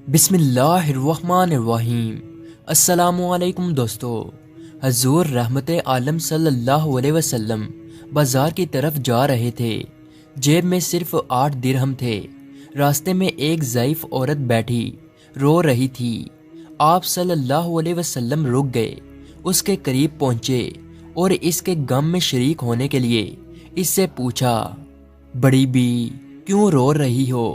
بسم اللہ الرحمن الرحیم۔ السلام علیکم دوستو۔ حضور رحمت عالم صلی اللہ علیہ وسلم بازار کی طرف جا رہے تھے۔ جیب میں صرف 8 درہم تھے۔ راستے میں ایک ضعیف عورت بیٹھی رو رہی تھی۔ آپ صلی اللہ علیہ وسلم رک گئے، اس کے قریب پہنچے اور اس کے غم میں شریک ہونے کے لیے اس سے پوچھا، بڑی بی کیوں رو رہی ہو؟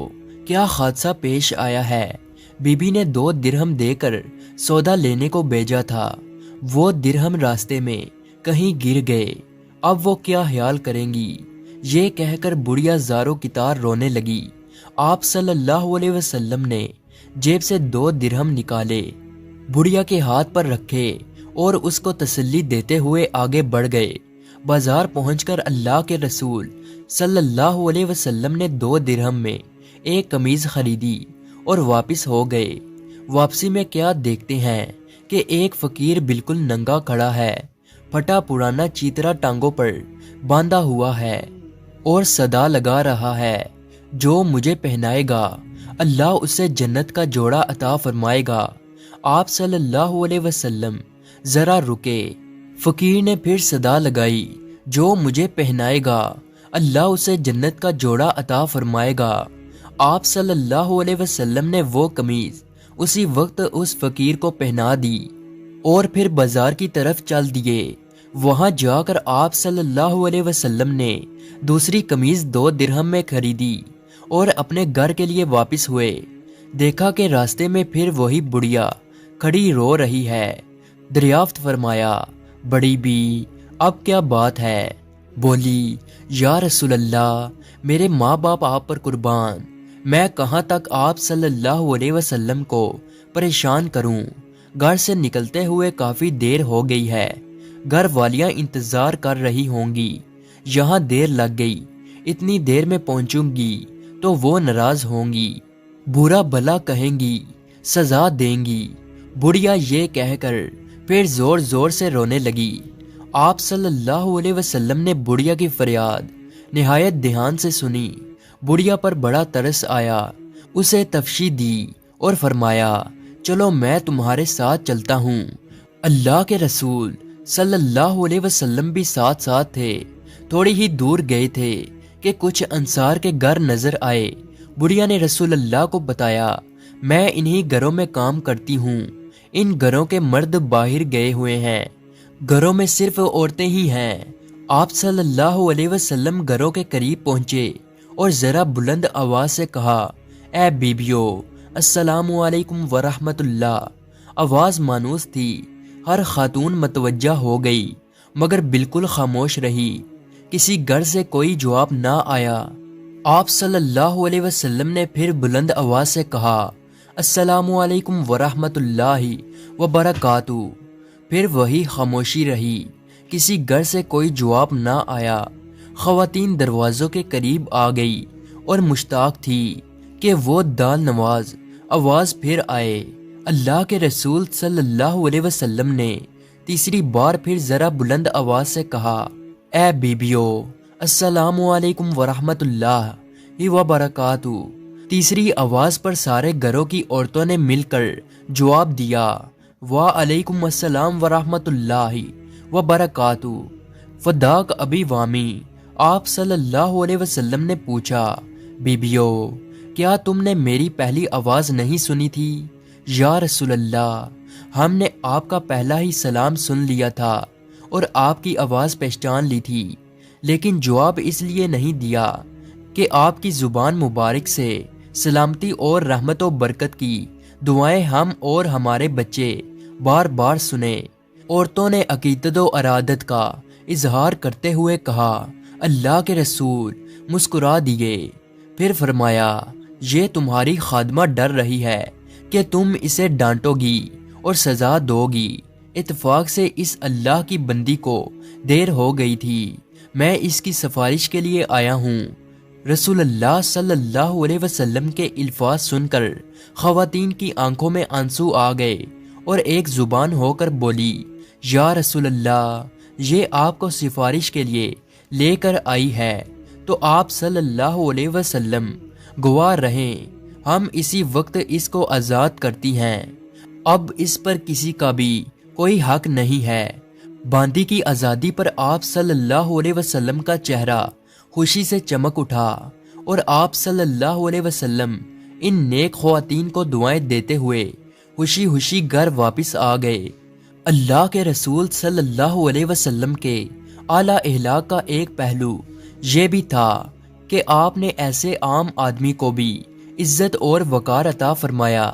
کیا حادثہ پیش آیا ہے؟ بی بی نے 2 درہم دے کر سودا لینے کو بھیجا تھا، وہ درہم راستے میں کہیں گر گئے، اب وہ کیا خیال کریں گی؟ یہ کہہ کر بڑھیا زاروں کی طرح رونے لگی۔ آپ صلی اللہ علیہ وسلم نے جیب سے 2 درہم نکالے، بڑھیا کے ہاتھ پر رکھے اور اس کو تسلی دیتے ہوئے آگے بڑھ گئے۔ بازار پہنچ کر اللہ کے رسول صلی اللہ علیہ وسلم نے 2 درہم میں ایک قمیض خریدی اور واپس ہو گئے۔ واپسی میں کیا دیکھتے ہیں کہ ایک فقیر بالکل ننگا کھڑا ہے، پھٹا پرانا چیترا ٹانگوں پر باندھا ہوا ہے اور صدا لگا رہا ہے، جو مجھے پہنائے گا اللہ اسے جنت کا جوڑا عطا فرمائے گا۔ آپ صلی اللہ علیہ وسلم ذرا رکے، فقیر نے پھر صدا لگائی، جو مجھے پہنائے گا اللہ اسے جنت کا جوڑا عطا فرمائے گا۔ آپ صلی اللہ علیہ وسلم نے وہ قمیض اسی وقت اس فقیر کو پہنا دی اور پھر بازار کی طرف چل دیے۔ وہاں جا کر آپ صلی اللہ علیہ وسلم نے دوسری قمیض 2 درہم میں خریدی اور اپنے گھر کے لیے واپس ہوئے۔ دیکھا کہ راستے میں پھر وہی بڑھیا کھڑی رو رہی ہے۔ دریافت فرمایا، بڑی بی اب کیا بات ہے؟ بولی، یا رسول اللہ، میرے ماں باپ آپ پر قربان، میں کہاں تک آپ صلی اللہ علیہ وسلم کو پریشان کروں؟ گھر سے نکلتے ہوئے کافی دیر ہو گئی ہے، گھر والیاں انتظار کر رہی ہوں گی، یہاں دیر لگ گئی، اتنی دیر میں پہنچوں گی تو وہ ناراض ہوں گی، برا بھلا کہیں گی، سزا دیں گی۔ بڑھیا یہ کہہ کر پھر زور زور سے رونے لگی۔ آپ صلی اللہ علیہ وسلم نے بڑھیا کی فریاد نہایت دھیان سے سنی۔ بڑھیا پر بڑا ترس آیا، اسے تفشی دی اور فرمایا، چلو میں تمہارے ساتھ چلتا ہوں۔ اللہ کے رسول صلی اللہ علیہ وسلم بھی ساتھ ساتھ تھے۔ تھوڑی ہی دور گئے تھے کہ کچھ انصار کے گھر نظر آئے۔ بڑھیا نے رسول اللہ کو بتایا، میں انہی گھروں میں کام کرتی ہوں، ان گھروں کے مرد باہر گئے ہوئے ہیں، گھروں میں صرف عورتیں ہی ہیں۔ آپ صلی اللہ علیہ وسلم گھروں کے قریب پہنچے اور ذرا بلند آواز سے کہا، اے بیبیو، السلام علیکم ورحمت اللہ۔ آواز مانوس تھی، ہر خاتون متوجہ ہو گئی، مگر بالکل خاموش رہی، کسی گھر سے کوئی جواب نہ آیا۔ آپ صلی اللہ علیہ وسلم نے پھر بلند آواز سے کہا، السلام علیکم ورحمت اللہ وبرکاتہ۔ پھر وہی خاموشی رہی، کسی گھر سے کوئی جواب نہ آیا۔ خواتین دروازوں کے قریب آ گئی اور مشتاق تھی کہ وہ دال نواز آواز پھر آئے۔ اللہ کے رسول صلی اللہ علیہ وسلم نے تیسری بار پھر ذرا بلند آواز سے کہا، اے بیبیو، السلام علیکم ورحمت اللہ وبرکاتہ۔ تیسری آواز پر سارے گھروں کی عورتوں نے مل کر جواب دیا، وعلیکم السلام ورحمت اللہ وبرکاتہ۔ فداک ابی وامی۔ آپ صلی اللہ علیہ وسلم نے پوچھا، بیبیو، کیا تم نے میری پہلی آواز نہیں سنی تھی؟ یا رسول اللہ، ہم نے آپ کا پہلا ہی سلام سن لیا تھا اور آپ کی آواز پہچان لی تھی، لیکن جواب اس لیے نہیں دیا کہ آپ کی زبان مبارک سے سلامتی اور رحمت و برکت کی دعائیں ہم اور ہمارے بچے بار بار سنیں۔ عورتوں نے عقیدت و ارادت کا اظہار کرتے ہوئے کہا، اللہ کے رسول مسکرا دیے، پھر فرمایا، یہ تمہاری خادمہ ڈر رہی ہے کہ تم اسے ڈانٹو گی اور سزا دو گی، اتفاق سے اس اللہ کی بندی کو دیر ہو گئی تھی، میں اس کی سفارش کے لیے آیا ہوں۔ رسول اللہ صلی اللہ علیہ وسلم کے الفاظ سن کر خواتین کی آنکھوں میں آنسو آ گئے اور ایک زبان ہو کر بولی، یا رسول اللہ، یہ آپ کو سفارش کے لیے لے کر آئی ہے، تو آپ صلی اللہ علیہ وسلم گواہ رہیں، ہم اسی وقت اس کو آزاد کرتی ہیں۔ اب اس پر کسی کا بھی کوئی حق نہیں ہے۔ باندی کی آزادی پر آپ صلی اللہ علیہ وسلم کا چہرہ خوشی سے چمک اٹھا اور آپ صلی اللہ علیہ وسلم ان نیک خواتین کو دعائیں دیتے ہوئے خوشی خوشی گھر واپس آ گئے۔ اللہ کے رسول صلی اللہ علیہ وسلم کے اعلیٰ اخلاق کا ایک پہلو یہ بھی تھا کہ آپ نے ایسے عام آدمی کو بھی عزت اور وقار عطا فرمایا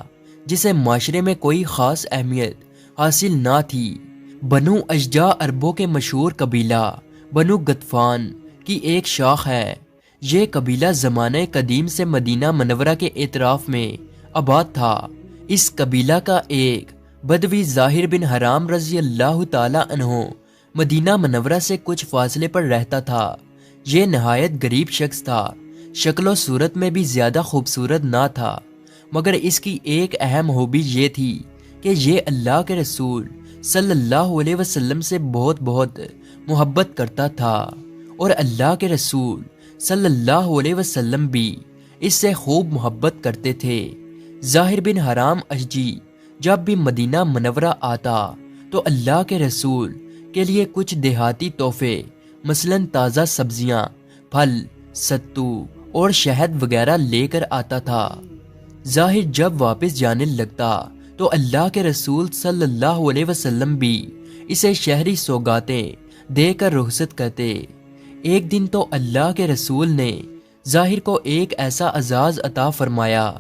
جسے معاشرے میں کوئی خاص اہمیت حاصل نہ تھی۔ بنو اشجع عربوں کے مشہور قبیلہ بنو غطفان کی ایک شاخ ہے۔ یہ قبیلہ زمانہ قدیم سے مدینہ منورہ کے اطراف میں آباد تھا۔ اس قبیلہ کا ایک بدوی ظاہر بن حرام رضی اللہ تعالی عنہ مدینہ منورہ سے کچھ فاصلے پر رہتا تھا۔ یہ نہایت غریب شخص تھا، شکل و صورت میں بھی زیادہ خوبصورت نہ تھا، مگر اس کی ایک اہم خوبی یہ تھی کہ یہ اللہ کے رسول صلی اللہ علیہ وسلم سے بہت بہت محبت کرتا تھا، اور اللہ کے رسول صلی اللہ علیہ وسلم بھی اس سے خوب محبت کرتے تھے۔ ظاہر بن حرام اشجعی جب بھی مدینہ منورہ آتا تو اللہ کے رسول کے لیے کچھ دیہاتی تحفے مثلاً تازہ سبزیاں، پھل، ستو اور شہد وغیرہ لے کر آتا تھا۔ ظاہر جب واپس جانے لگتا تو اللہ کے رسول صلی اللہ علیہ وسلم بھی اسے شہری سوگاتیں دے کر رخصت کرتے۔ ایک دن تو اللہ کے رسول نے ظاہر کو ایک ایسا اعزاز عطا فرمایا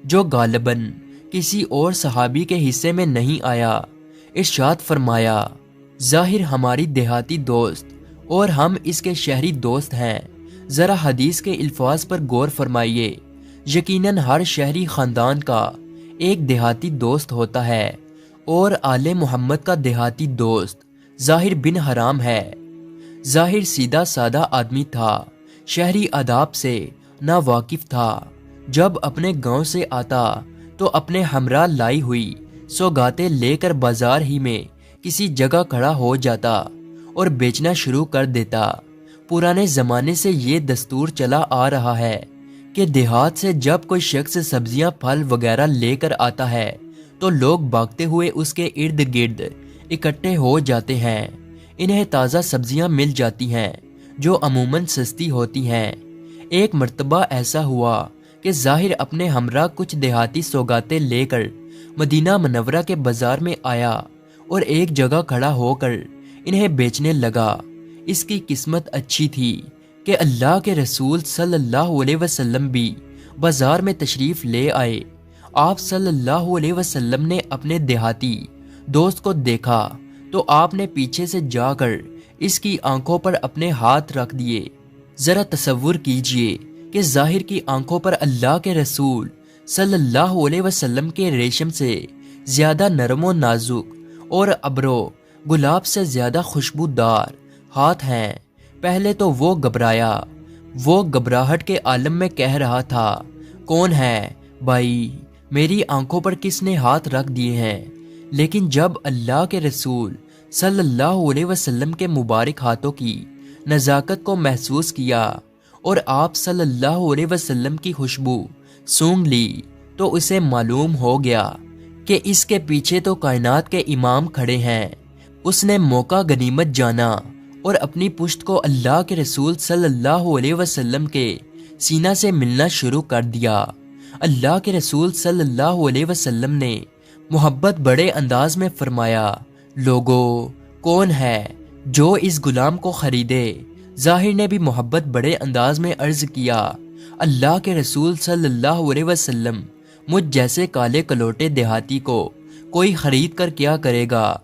جو غالباً کسی اور صحابی کے حصے میں نہیں آیا۔ ارشاد فرمایا، ظاہر ہماری دیہاتی دوست اور ہم اس کے شہری دوست ہیں۔ ذرا حدیث کے الفاظ پر غور فرمائیے۔ یقیناً ہر شہری خاندان کا ایک دیہاتی دوست ہوتا ہے، اور آل محمد کا دیہاتی دوست ظاہر بن حرام ہے۔ ظاہر سیدھا سادہ آدمی تھا، شہری آداب سے نا واقف تھا۔ جب اپنے گاؤں سے آتا تو اپنے ہمراہ لائی ہوئی سوگاتیں لے کر بازار ہی میں کسی جگہ کھڑا ہو جاتا اور بیچنا شروع کر دیتا۔ پرانے زمانے سے یہ دستور چلا آ رہا ہے کہ دیہات سے جب کوئی شخص سبزیاں پھل وغیرہ لے کر آتا ہے تو لوگ بھاگتے ہوئے اس کے ارد گرد اکٹھے ہو جاتے ہیں۔ انہیں تازہ سبزیاں مل جاتی ہیں جو عموماً سستی ہوتی ہیں۔ ایک مرتبہ ایسا ہوا کہ ظاہر اپنے ہمراہ کچھ دیہاتی سوگاتیں لے کر مدینہ منورہ کے بازار میں آیا اور ایک جگہ کھڑا ہو کر انہیں بیچنے لگا۔ اس کی قسمت اچھی تھی کہ اللہ کے رسول صلی اللہ علیہ وسلم بھی بازار میں تشریف لے آئے۔ آپ صلی اللہ علیہ وسلم نے اپنے دیہاتی دوست کو دیکھا تو آپ نے پیچھے سے جا کر اس کی آنکھوں پر اپنے ہاتھ رکھ دیے۔ ذرا تصور کیجئے کہ ظاہر کی آنکھوں پر اللہ کے رسول صلی اللہ علیہ وسلم کے ریشم سے زیادہ نرم و نازک اور ابرو گلاب سے زیادہ خوشبودار ہاتھ ہیں۔ پہلے تو وہ گھبرایا، وہ گھبراہٹ کے عالم میں کہہ رہا تھا، کون ہے بھائی، میری آنکھوں پر کس نے ہاتھ رکھ دیے ہیں؟ لیکن جب اللہ کے رسول صلی اللہ علیہ وسلم کے مبارک ہاتھوں کی نزاکت کو محسوس کیا اور آپ صلی اللہ علیہ وسلم کی خوشبو سونگھ لی تو اسے معلوم ہو گیا کہ اس کے پیچھے تو کائنات کے امام کھڑے ہیں۔ اس نے موقع غنیمت جانا اور اپنی پشت کو اللہ کے رسول صلی اللہ علیہ وسلم کے سینہ سے ملنا شروع کر دیا۔ اللہ کے رسول صلی اللہ علیہ وسلم نے محبت بڑے انداز میں فرمایا، لوگو کون ہے جو اس غلام کو خریدے؟ ظاہر نے بھی محبت بڑے انداز میں عرض کیا، اللہ کے رسول صلی اللہ علیہ وسلم، مجھ جیسے کالے کلوٹے دیہاتی کو کوئی خرید کر کیا کرے گا؟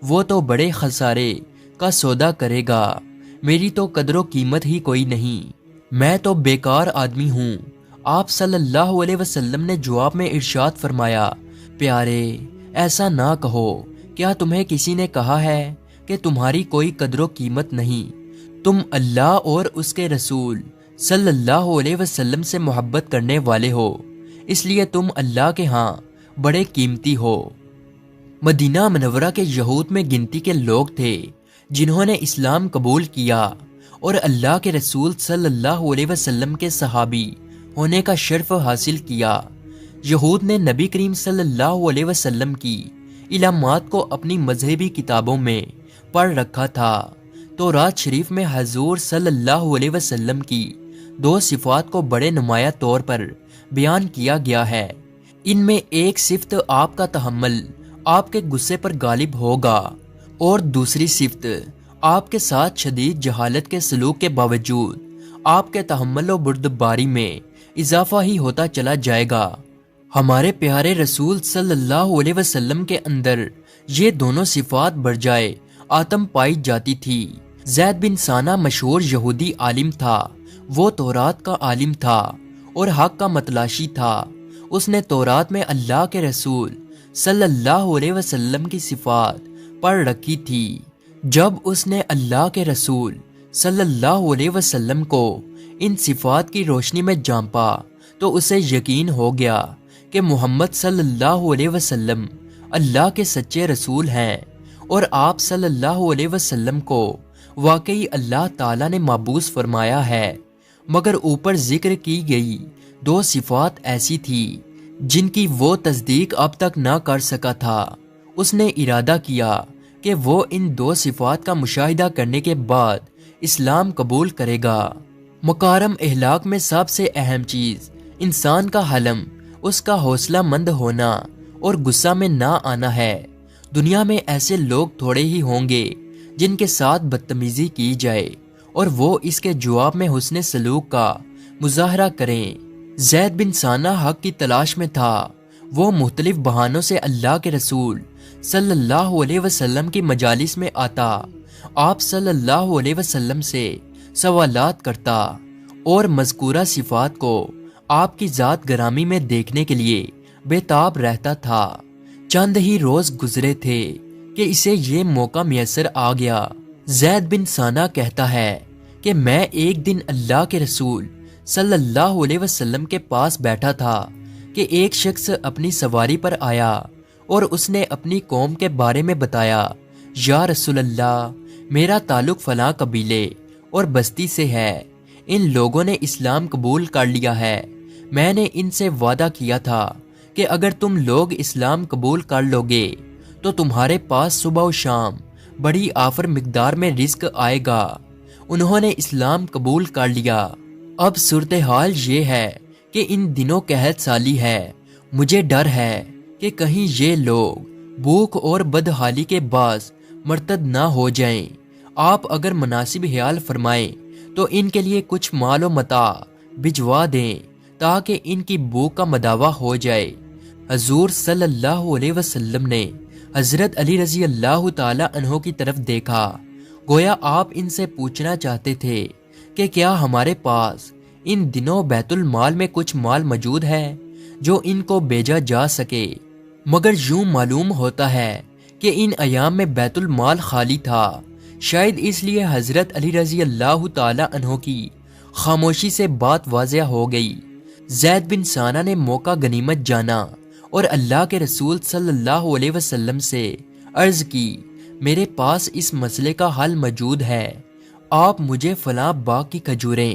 وہ تو بڑے خسارے کا سودا کرے گا، میری تو قدر و قیمت ہی کوئی نہیں، میں تو بیکار آدمی ہوں۔ آپ صلی اللہ علیہ وسلم نے جواب میں ارشاد فرمایا، پیارے ایسا نہ کہو، کیا تمہیں کسی نے کہا ہے کہ تمہاری کوئی قدر و قیمت نہیں؟ تم اللہ اور اس کے رسول صلی اللہ علیہ وسلم سے محبت کرنے والے ہو، اس لیے تم اللہ کے ہاں بڑے قیمتی ہو۔ مدینہ منورہ کے یہود میں گنتی کے لوگ تھے جنہوں نے اسلام قبول کیا اور اللہ کے رسول صلی اللہ علیہ وسلم کے صحابی ہونے کا شرف حاصل کیا۔ یہود نے نبی کریم صلی اللہ علیہ وسلم کی علامات کو اپنی مذہبی کتابوں میں پڑھ رکھا تھا۔ تورات شریف میں حضور صلی اللہ علیہ وسلم کی 2 صفات کو بڑے نمایاں طور پر بیان کیا گیا ہے۔ ان میں ایک صفت آپ کا تحمل آپ کے غصے پر غالب ہوگا، اور دوسری صفت آپ کے ساتھ شدید جہالت کے سلوک کے باوجود آپ کے تحمل و بردباری میں اضافہ ہی ہوتا چلا جائے گا۔ ہمارے پیارے رسول صلی اللہ علیہ وسلم کے اندر یہ دونوں صفات برجائے آتم پائی جاتی تھی۔ زید بن ثانہ مشہور یہودی عالم تھا۔ وہ تورات کا عالم تھا اور حق کا متلاشی تھا۔ اس نے تورات میں اللہ کے رسول صلی اللہ علیہ وسلم کی صفات پڑھ رکھی تھی۔ جب اس نے اللہ کے رسول صلی اللہ علیہ وسلم کو ان صفات کی روشنی میں جانپا تو اسے یقین ہو گیا کہ محمد صلی اللہ علیہ وسلم اللہ کے سچے رسول ہیں، اور آپ صلی اللہ علیہ وسلم کو واقعی اللہ تعالیٰ نے مبعوث فرمایا ہے۔ مگر اوپر ذکر کی گئی 2 صفات ایسی تھی جن کی وہ تصدیق اب تک نہ کر سکا تھا۔ اس نے ارادہ کیا کہ وہ ان 2 صفات کا مشاہدہ کرنے کے بعد اسلام قبول کرے گا۔ مکارم اخلاق میں سب سے اہم چیز انسان کا حلم، اس کا حوصلہ مند ہونا اور غصہ میں نہ آنا ہے۔ دنیا میں ایسے لوگ تھوڑے ہی ہوں گے جن کے ساتھ بدتمیزی کی جائے اور وہ اس کے جواب میں حسن سلوک کا مظاہرہ کریں۔ زید بن ثانہ حق کی تلاش میں تھا۔ وہ مختلف بہانوں سے اللہ کے رسول صلی اللہ علیہ وسلم کی مجالس میں آتا، آپ صلی اللہ علیہ وسلم سے سوالات کرتا اور مذکورہ صفات کو آپ کی ذات گرامی میں دیکھنے کے لیے بے تاب رہتا تھا۔ چند ہی روز گزرے تھے کہ اسے یہ موقع میسر آ گیا۔ زید بن ثانہ کہتا ہے کہ میں ایک دن اللہ کے رسول صلی اللہ علیہ وسلم کے پاس بیٹھا تھا کہ ایک شخص اپنی سواری پر آیا اور اس نے اپنی قوم کے بارے میں بتایا، یا رسول اللہ، میرا تعلق فلاں قبیلے اور بستی سے ہے، ان لوگوں نے اسلام قبول کر لیا ہے۔ میں نے ان سے وعدہ کیا تھا کہ اگر تم لوگ اسلام قبول کر لو گے تو تمہارے پاس صبح و شام بڑی آفر مقدار میں رزق آئے گا۔ انہوں نے اسلام قبول کر لیا۔ اب صورتحال یہ ہے کہ ان دنوں قحط سالی ہے۔ مجھے ڈر ہے کہ کہیں یہ لوگ بھوک اور بدحالی کے باعث مرتد نہ ہو جائیں۔ آپ اگر مناسب خیال فرمائیں تو ان کے لیے کچھ مال و متاع بھجوا دیں تاکہ ان کی بھوک کا مداوع ہو جائے۔ حضور صلی اللہ علیہ وسلم نے حضرت علی رضی اللہ تعالی عنہ کی طرف دیکھا، گویا آپ ان سے پوچھنا چاہتے تھے کہ کیا ہمارے پاس ان دنوں بیت المال میں کچھ مال موجود ہے جو ان کو بھیجا جا سکے۔ مگر یوں معلوم ہوتا ہے کہ ان ایام میں بیت المال خالی تھا۔ شاید اس لیے حضرت علی رضی اللہ تعالی عنہ کی خاموشی سے بات واضح ہو گئی۔ زید بن ثانہ نے موقع غنیمت جانا اور اللہ کے رسول صلی اللہ علیہ وسلم سے عرض کی، میرے پاس اس مسئلے کا حل موجود ہے، آپ مجھے فلاں باغ کی کھجوریں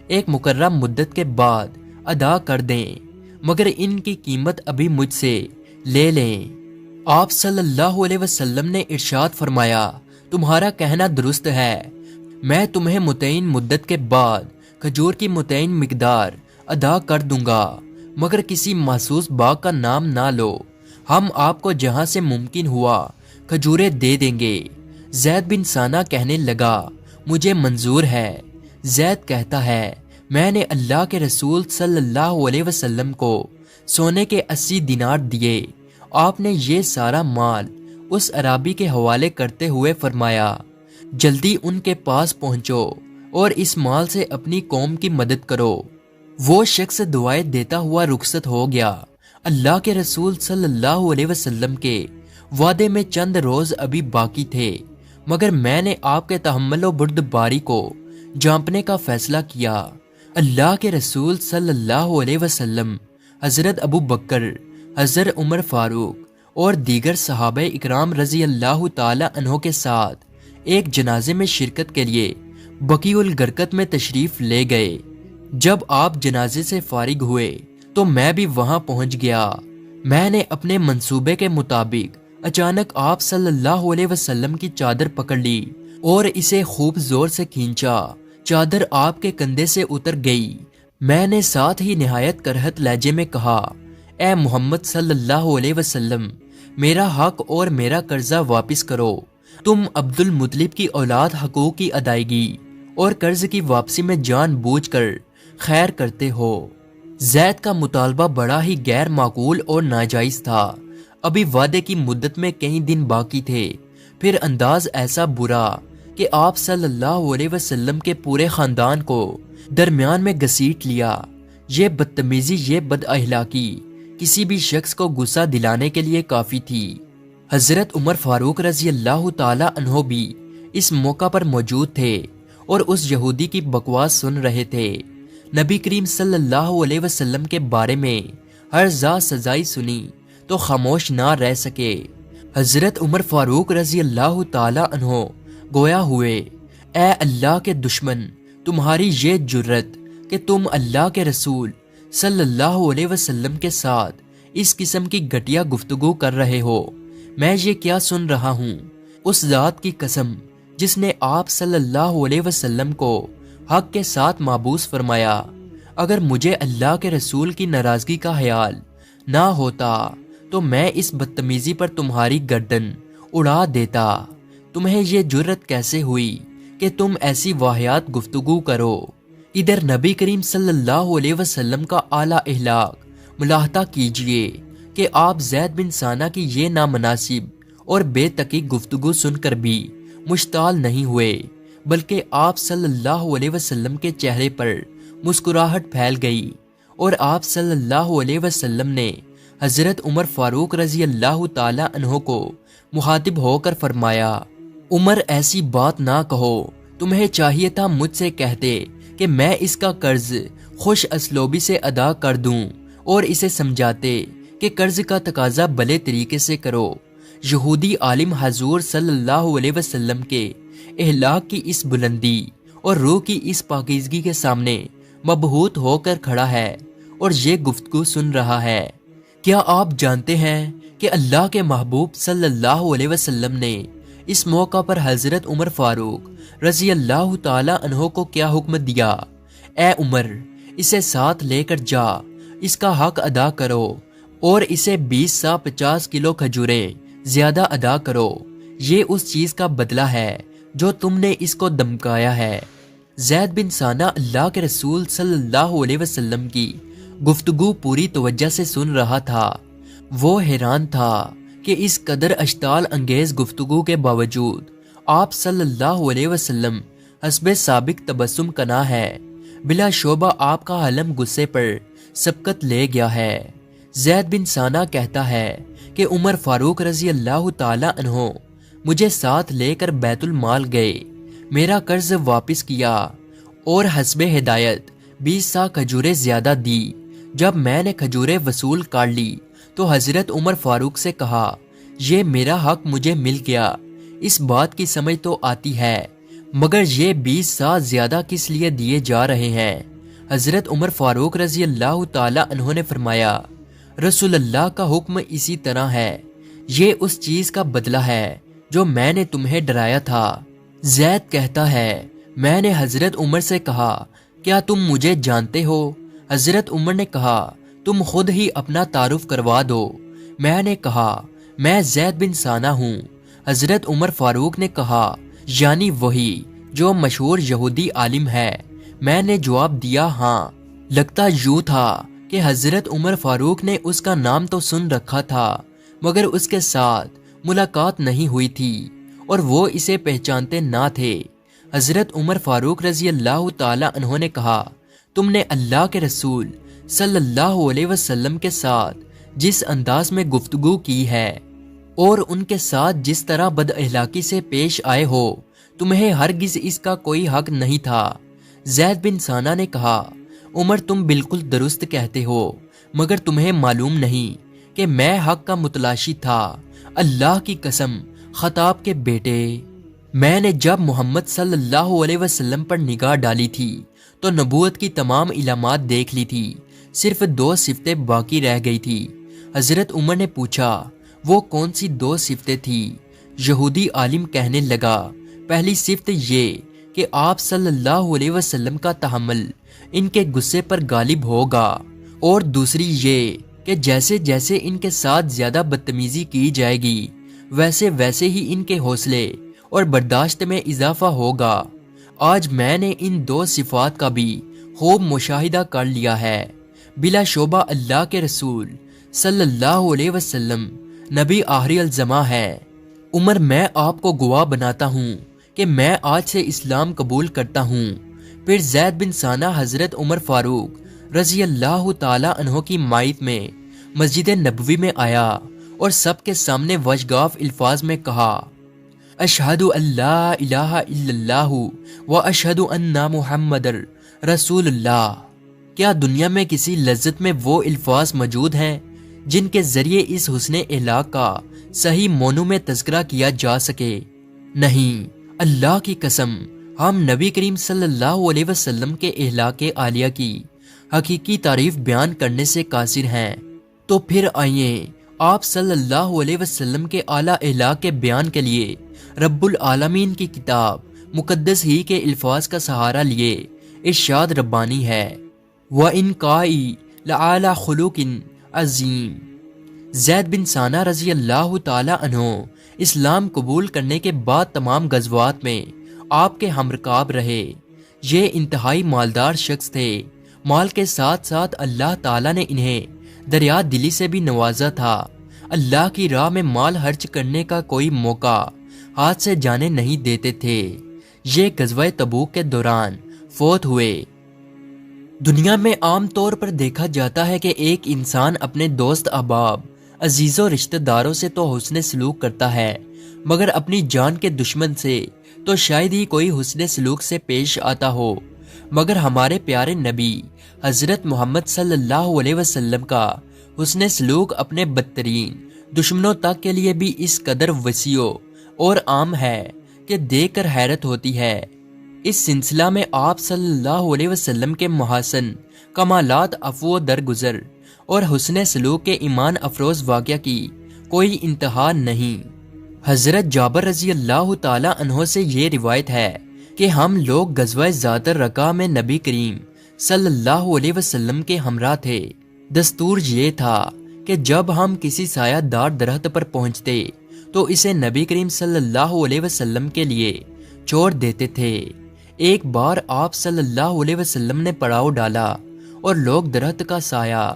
ایک مقررہ مدت کے بعد ادا کر دیں، مگر ان کی قیمت ابھی مجھ سے لے لیں۔ آپ صلی اللہ علیہ وسلم نے ارشاد فرمایا، تمہارا کہنا درست ہے، میں تمہیں متعین مدت کے بعد کھجور کی متعین مقدار ادا کر دوں گا، مگر کسی مخصوص باغ کا نام نہ لو، ہم آپ کو جہاں سے ممکن ہوا کھجوریں دے دیں گے۔ زید بن ثانہ کہنے لگا، مجھے منظور ہے۔ زید کہتا ہے، میں نے اللہ کے رسول صلی اللہ علیہ وسلم کو سونے کے 80 دینار دیے۔ آپ نے یہ سارا مال اس عرابی کے حوالے کرتے ہوئے فرمایا، جلدی ان کے پاس پہنچو اور اس مال سے اپنی قوم کی مدد کرو۔ وہ شخص دعائیں دیتا ہوا رخصت ہو گیا۔ اللہ کے رسول صلی اللہ علیہ وسلم کے وعدے میں چند روز ابھی باقی تھے، مگر میں نے آپ کے تحمل و بردباری کو جانپنے کا فیصلہ کیا۔ اللہ کے رسول صلی اللہ علیہ وسلم حضرت ابو بکر، حضرت عمر فاروق اور دیگر صحابہ اکرام رضی اللہ تعالی عنہ کے ساتھ ایک جنازے میں شرکت کے لیے بقیع الغرقد میں تشریف لے گئے۔ جب آپ جنازے سے فارغ ہوئے تو میں بھی وہاں پہنچ گیا۔ میں نے اپنے منصوبے کے مطابق اچانک آپ صلی اللہ علیہ وسلم کی چادر پکڑ لی اور اسے خوب زور سے کھینچا۔ چادر آپ کے کندھے سے اتر گئی۔ میں نے ساتھ ہی نہایت کرہت لہجے میں کہا، اے محمد صلی اللہ علیہ وسلم، میرا حق اور میرا قرضہ واپس کرو۔ تم عبد المطلب کی اولاد، حقوق کی ادائیگی اور قرض کی واپسی میں جان بوجھ کر خیر کرتے ہو۔ زید کا مطالبہ بڑا ہی غیر معقول اور ناجائز تھا۔ ابھی وعدے کی مدت میں کئی دن باقی تھے، پھر انداز ایسا برا کہ آپ صلی اللہ علیہ وسلم کے پورے خاندان کو درمیان میں گھسیٹ لیا۔ یہ بدتمیزی، یہ بد اخلاقی کسی بھی شخص کو غصہ دلانے کے لیے کافی تھی۔ حضرت عمر فاروق رضی اللہ تعالی عنہ بھی اس موقع پر موجود تھے اور اس یہودی کی بکواس سن رہے تھے۔ نبی کریم صلی اللہ علیہ وسلم کے بارے میں ہر جا سزائی سنی تو خاموش نہ رہ سکے۔ حضرت عمر فاروق رضی اللہ تعالی عنہ گویا ہوئے، اے اللہ کے دشمن، تمہاری یہ جرت کہ تم اللہ کے رسول صلی اللہ علیہ وسلم کے ساتھ اس قسم کی گھٹیا گفتگو کر رہے ہو۔ میں یہ کیا سن رہا ہوں؟ اس ذات کی قسم جس نے آپ صلی اللہ علیہ وسلم کو حق کے ساتھ مابوس فرمایا، اگر مجھے اللہ کے رسول کی ناراضگی کا خیال نہ ہوتا تو میں اس بدتمیزی پر تمہاری گردن اڑا دیتا۔ تمہیں یہ جرت کیسے ہوئی کہ تم ایسی واہیات گفتگو کرو؟ ادھر نبی کریم صلی اللہ علیہ وسلم کا اعلیٰ اخلاق ملاحظہ کیجئے کہ آپ زید بن ثانہ کی یہ نامناسب اور بے تکی گفتگو سن کر بھی مشتعل نہیں ہوئے، بلکہ آپ صلی اللہ علیہ وسلم کے چہرے پر مسکراہٹ پھیل گئی اور آپ صلی اللہ علیہ وسلم نے حضرت عمر فاروق رضی اللہ تعالی عنہ کو مخاطب ہو کر فرمایا، عمر ایسی بات نہ کہو، تمہیں چاہیے تھا مجھ سے کہتے کہ میں اس کا قرض خوش اسلوبی سے ادا کر دوں اور اسے سمجھاتے کہ قرض کا تقاضا بھلے طریقے سے کرو۔ یہودی عالم حضور صلی اللہ علیہ وسلم کے اخلاق کی اس بلندی اور روح کی اس پاکیزگی کے سامنے مبہوت ہو کر کھڑا ہے اور یہ گفتگو سن رہا ہے۔ کیا آپ جانتے ہیں کہ اللہ کے محبوب صلی اللہ علیہ وسلم نے اس موقع پر حضرت عمر فاروق رضی اللہ تعالی عنہ کو کیا حکم دیا؟ اے عمر، اسے ساتھ لے کر جا، اس کا حق ادا کرو اور اسے 20 سا 50 کلو کھجوریں زیادہ ادا کرو۔ یہ اس چیز کا بدلہ ہے جو تم نے اس کو دمکایا ہے۔ زید بن ثانہ اللہ کے رسول صلی اللہ علیہ وسلم کی گفتگو پوری توجہ سے سن رہا تھا۔ وہ حیران تھا کہ اس قدر اشتعال انگیز گفتگو کے باوجود آپ صلی اللہ علیہ وسلم حسب سابق تبسم کنا ہے۔ بلا شبہ آپ کا حلم غصے پر سبقت لے گیا ہے۔ زید بن ثانہ کہتا ہے کہ عمر فاروق رضی اللہ تعالی عنہ مجھے ساتھ لے کر بیت المال گئے، میرا قرض واپس کیا اور حسب ہدایت 20 سا کھجوریں زیادہ دی۔ جب میں نے کھجوریں وصول کر لی تو حضرت عمر فاروق سے کہا، یہ میرا حق مجھے مل گیا۔ اس بات کی سمجھ تو آتی ہے، مگر یہ 20 سا زیادہ کس لیے دیے جا رہے ہیں؟ حضرت عمر فاروق رضی اللہ تعالی عنہ نے فرمایا، رسول اللہ کا حکم اسی طرح ہے، یہ اس چیز کا بدلہ ہے جو میں نے تمہیں ڈرایا تھا۔ زید کہتا ہے، میں نے حضرت عمر سے کہا، کیا تم مجھے جانتے ہو؟ حضرت عمر نے کہا، تم خود ہی اپنا تعارف کروا دو۔ میں نے کہا، میں زید بن ثانہ ہوں۔ حضرت عمر فاروق نے کہا، یعنی وہی جو مشہور یہودی عالم ہے؟ میں نے جواب دیا، ہاں۔ لگتا یوں تھا کہ حضرت عمر فاروق نے اس کا نام تو سن رکھا تھا، مگر اس کے ساتھ ملاقات نہیں ہوئی تھی اور وہ اسے پہچانتے نہ تھے۔ حضرت عمر فاروق رضی اللہ تعالی عنہ نے کہا، تم نے اللہ کے رسول صلی اللہ علیہ وسلم کے ساتھ جس انداز میں گفتگو کی ہے اور ان کے ساتھ جس طرح بد اخلاقی سے پیش آئے ہو، تمہیں ہرگز اس کا کوئی حق نہیں تھا۔ زید بن ثانہ نے کہا، عمر تم بالکل درست کہتے ہو، مگر تمہیں معلوم نہیں کہ میں حق کا متلاشی تھا۔ اللہ کی قسم، خطاب کے بیٹے، میں نے جب محمد صلی اللہ علیہ وسلم پر نگاہ ڈالی تھی تو نبوت کی تمام علامات دیکھ لی تھی۔ صرف 2 صفتیں باقی رہ گئی تھی۔ حضرت عمر نے پوچھا وہ کون سی 2 صفتیں تھی؟ یہودی عالم کہنے لگا پہلی صفت یہ کہ آپ صلی اللہ علیہ وسلم کا تحمل ان کے غصے پر غالب ہوگا، اور دوسری یہ کہ جیسے جیسے ان کے ساتھ زیادہ بدتمیزی کی جائے گی ویسے ویسے ہی ان کے حوصلے اور برداشت میں اضافہ ہوگا۔ آج میں نے ان 2 صفات کا بھی خوب مشاہدہ کر لیا ہے۔ بلا شبہ اللہ کے رسول صلی اللہ علیہ وسلم نبی آخری الزماں ہے۔ عمر، میں آپ کو گواہ بناتا ہوں کہ میں آج سے اسلام قبول کرتا ہوں۔ پھر زید بن ثانہ حضرت عمر فاروق رضی اللہ تعالی عنہ کی مائیت میں مسجد نبوی میں آیا اور سب کے سامنے وشگاف الفاظ میں کہا اشہد ان لا الہ الا اللہ و اشہد ان محمد رسول اللہ۔ کیا دنیا میں کسی لذت میں وہ الفاظ موجود ہیں جن کے ذریعے اس حسن اخلاق کا صحیح معنوں میں تذکرہ کیا جا سکے؟ نہیں، اللہ کی قسم ہم نبی کریم صلی اللہ علیہ وسلم کے اخلاق عالیہ کی حقیقی تعریف بیان کرنے سے قاصر ہیں۔ تو پھر آئیے آپ صلی اللہ علیہ وسلم کے اعلیٰ اخلاق کے بیان کے لیے رب العالمین کی کتاب مقدس ہی کے الفاظ کا سہارا لیے۔ ارشاد ربانی ہے وَإِنْ لَعَلَى خُلُقٍ عظیم۔ زید بن ثانہ رضی اللہ تعالی عنہ اسلام قبول کرنے کے بعد تمام غزوات میں آپ کے ہمرکاب رہے۔ یہ انتہائی مالدار شخص تھے۔ مال کے ساتھ ساتھ اللہ تعالیٰ نے انہیں دریا دلی سے بھی نوازا تھا۔ اللہ کی راہ میں مال خرچ کرنے کا کوئی موقع ہاتھ سے جانے نہیں دیتے تھے۔ یہ غزوہ تبوک کے دوران فوت ہوئے۔ دنیا میں عام طور پر دیکھا جاتا ہے کہ ایک انسان اپنے دوست احباب عزیز و رشتہ داروں سے تو حسن سلوک کرتا ہے، مگر اپنی جان کے دشمن سے تو شاید ہی کوئی حسن سلوک سے پیش آتا ہو۔ مگر ہمارے پیارے نبی حضرت محمد صلی اللہ علیہ وسلم کا حسن سلوک اپنے بدترین دشمنوں تک کے لیے بھی اس قدر وسیع اور عام ہے کہ دیکھ کر حیرت ہوتی ہے۔ اس سلسلہ میں آپ صلی اللہ علیہ وسلم کے محاسن کمالات، عفو و درگزر اور حسن سلوک کے ایمان افروز واقعہ کی کوئی انتہا نہیں۔ حضرت جابر رضی اللہ تعالی عنہ سے یہ روایت ہے کہ ہم لوگ غزوہ ذات الرقاع میں نبی کریم صلی اللہ علیہ وسلم کے ہمراہ تھے۔ دستور یہ تھا کہ جب ہم کسی سایہ دار درخت پر پہنچتے تو اسے نبی کریم صلی اللہ علیہ وسلم کے لیے چھوڑ دیتے تھے۔ ایک بار آپ صلی اللہ علیہ وسلم نے پڑاؤ ڈالا اور لوگ درخت کا سایہ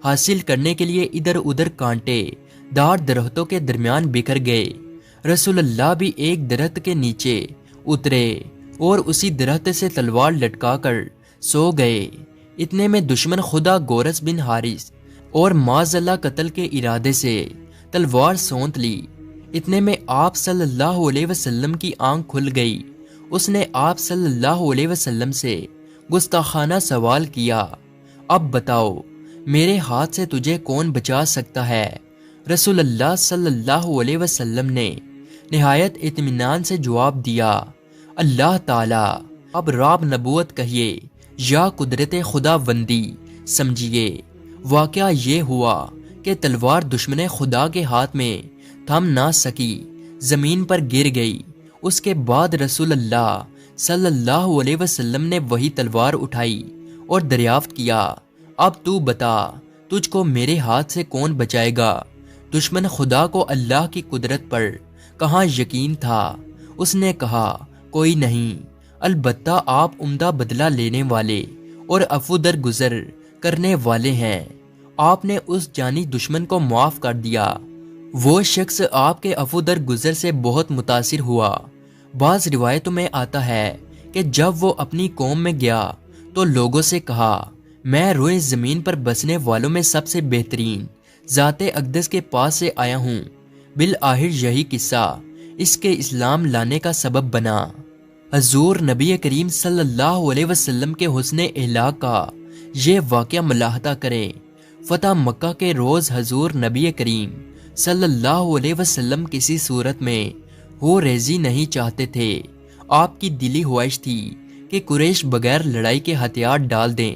حاصل کرنے کے لیے ادھر ادھر کانٹے دار درختوں کے درمیان بکھر گئے۔ رسول اللہ بھی ایک درخت کے نیچے اترے اور اسی درخت سے تلوار لٹکا کر سو گئے۔ اتنے میں دشمن خدا گورس بن حارث اور معاذ اللہ قتل کے ارادے سے تلوار سونت لی۔ اتنے میں آپ صلی اللہ علیہ وسلم کی آنکھ کھل گئی۔ اس نے آپ صلی اللہ علیہ وسلم سے گستاخانہ سوال کیا، اب بتاؤ میرے ہاتھ سے تجھے کون بچا سکتا ہے؟ رسول اللہ صلی اللہ علیہ وسلم نے نہایت اطمینان سے جواب دیا، اللہ تعالی۔ اب راب نبوت کہیے یا قدرت خدا بندی سمجھیے۔ واقعہ یہ ہوا کہ تلوار دشمن خدا کے ہاتھ میں تھم نہ سکی، زمین پر گر گئی۔ اس کے بعد رسول اللہ صلی اللہ علیہ وسلم نے وہی تلوار اٹھائی اور دریافت کیا، اب تو بتا تجھ کو میرے ہاتھ سے کون بچائے گا؟ دشمن خدا کو اللہ کی قدرت پر کہاں یقین تھا۔ اس نے کہا، کوئی نہیں، البتہ آپ عمدہ بدلہ لینے والے اور عفو درگزر کرنے والے ہیں۔ آپ نے اس جانی دشمن کو معاف کر دیا۔ وہ شخص آپ کے عفو درگزر سے بہت متاثر ہوا۔ بعض روایتوں میں آتا ہے کہ جب وہ اپنی قوم میں گیا تو لوگوں سے کہا، میں روئے زمین پر بسنے والوں میں سب سے بہترین ذات اقدس کے پاس سے آیا ہوں۔ بالآخر یہی قصہ اس کے اسلام لانے کا سبب بنا۔ حضور نبی کریم صلی اللہ علیہ وسلم کے حسن اخلاق کا یہ واقعہ ملاحظہ کریں۔ فتح مکہ کے روز حضور نبی کریم صلی اللہ علیہ وسلم کسی صورت میں ہو ریزی نہیں چاہتے تھے۔ آپ کی دلی خواہش تھی کہ قریش بغیر لڑائی کے ہتھیار ڈال دیں،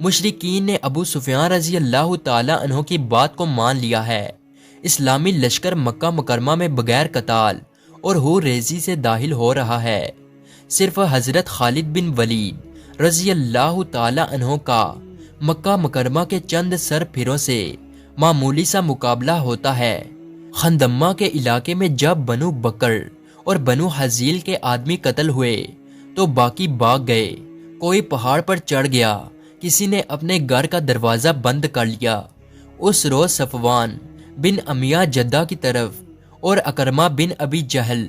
مشرکین نے ابو سفیان رضی اللہ تعالی عنہ کی بات کو مان لیا ہے۔ اسلامی لشکر مکہ مکرمہ میں بغیر قتال اور ہو ریزی سے داخل ہو رہا ہے۔ صرف حضرت خالد بن ولید رضی اللہ تعالی عنہ کا مکہ مکرمہ کے چند سر پھروں سے معمولی سا مقابلہ ہوتا ہے۔ خندمہ کے علاقے میں جب بنو بکر اور بنو حزیل کے آدمی قتل ہوئے تو باقی بھاگ گئے۔ کوئی پہاڑ پر چڑھ گیا، کسی نے اپنے گھر کا دروازہ بند کر لیا۔ اس روز صفوان بن امیہ جدہ کی طرف اور اکرمہ بن ابی جہل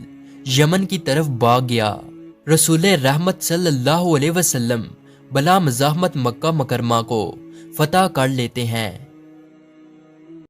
یمن کی طرف بھاگ گیا۔ رسول رحمت صلی اللہ علیہ وسلم بلا مزاحمت مکہ مکرمہ کو فتح کر لیتے ہیں۔